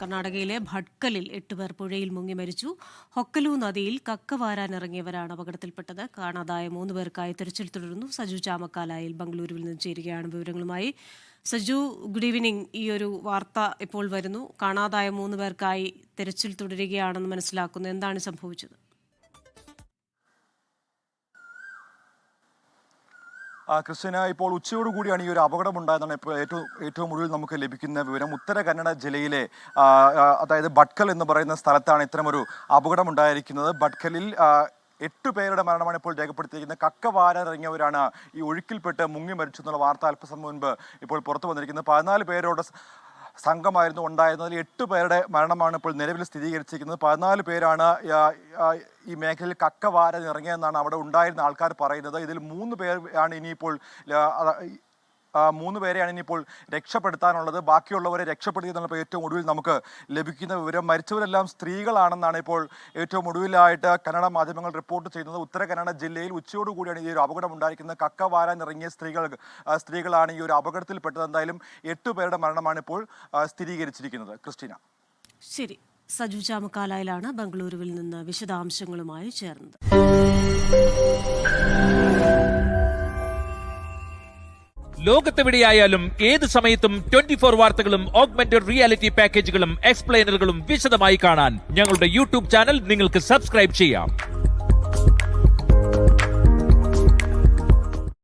കർണാടകയിലെ ഭട്കലിൽ 8 പേർ പുഴയിൽ മുങ്ങി മരിച്ചു. ഹൊക്കലു നദിയിൽ കക്ക വാരാനിറങ്ങിയവരാണ് അപകടത്തിൽപ്പെട്ടത്. കാണാതായ 3 പേർക്കായി തെരച്ചിൽ തുടരുന്നു. സജു ചാമക്കാലായിൽ ബംഗളൂരുവിൽ നിന്ന് ചേരുകയാണ് വിവരങ്ങളുമായി. Saju, good evening. ഈ ഒരു വാർത്ത ഇപ്പോൾ വരുന്നു. കാണാതായ 3 പേർക്കായി തെരച്ചിൽ തുടരുകയാണെന്ന് മനസ്സിലാക്കുന്നു. എന്താണ് സംഭവിച്ചത്? ക്രിസ്ത്യന, ഇപ്പോൾ ഉച്ചയോടുകൂടിയാണ് ഈ ഒരു അപകടം ഉണ്ടായതാണ് ഇപ്പോൾ ഏറ്റവും ഒടുവിൽ നമുക്ക് ലഭിക്കുന്ന വിവരം. ഉത്തര കന്നഡ ജില്ലയിലെ അതായത് ഭട്കൽ എന്ന് പറയുന്ന സ്ഥലത്താണ് ഇത്തരമൊരു അപകടം ഉണ്ടായിരിക്കുന്നത്. ഭട്കലിൽ 8 പേരുടെ മരണമാണ് ഇപ്പോൾ രേഖപ്പെടുത്തിയിരിക്കുന്നത്. കക്ക വാരാനിറങ്ങിയവരാണ് ഈ ഒഴുക്കിൽപ്പെട്ട് മുങ്ങി മരിച്ചു എന്നുള്ള വാർത്ത അല്പസമയം മുൻപ് ഇപ്പോൾ പുറത്തു വന്നിരിക്കുന്നത്. 14 പേരോട് സംഘമായിരുന്നു ഉണ്ടായിരുന്നതിൽ 8 പേരുടെ മരണമാണ് ഇപ്പോൾ നിലവിൽ സ്ഥിരീകരിച്ചിരിക്കുന്നത്. 14 പേരാണ് ഈ മേഖലയിൽ കക്ക വാരാൻ ഇറങ്ങിയെന്നാണ് അവിടെ ഉണ്ടായിരുന്ന ആൾക്കാർ പറയുന്നത്. ഇതിൽ 3 പേരാണ് ഇനിയിപ്പോൾ 3 പേരെയാണ് ഇനിയിപ്പോൾ രക്ഷപ്പെടുത്താനുള്ളത്. ബാക്കിയുള്ളവരെ രക്ഷപ്പെടുത്തിയെന്നുള്ള ഏറ്റവും ഒടുവിൽ നമുക്ക് ലഭിക്കുന്ന വിവരം. മരിച്ചവരെല്ലാം സ്ത്രീകളാണെന്നാണ് ഇപ്പോൾ ഏറ്റവും ഒടുവിലായിട്ട് കന്നഡ മാധ്യമങ്ങൾ റിപ്പോർട്ട് ചെയ്യുന്നത്. ഉത്തര കന്നഡ ജില്ലയിൽ ഉച്ചയോടുകൂടിയാണ് ഈ ഒരു അപകടം ഉണ്ടായിരിക്കുന്നത്. കക്ക വാരാൻ ഇറങ്ങിയ സ്ത്രീകളാണ് ഈ ഒരു അപകടത്തിൽപ്പെട്ടത്. എന്തായാലും 8 പേരുടെ മരണമാണ് ഇപ്പോൾ സ്ഥിരീകരിച്ചിരിക്കുന്നത്. ക്രിസ്റ്റീന, ശരി. സജു ചാമക്കാലായിലാണ് ബംഗളൂരുവിൽ നിന്ന് വിശദാംശങ്ങളുമായി ചേർന്നത്. ലോകത്തെവിടെയായാലും ഏത് സമയത്തും 24 വാർത്തകളും ഓഗ്മെന്റഡ് റിയാലിറ്റി പാക്കേജുകളും എക്സ്പ്ലെയിനറുകളും വിശദമായി കാണാൻ ഞങ്ങളുടെ യൂട്യൂബ് ചാനൽ നിങ്ങൾക്ക് സബ്സ്ക്രൈബ് ചെയ്യാം.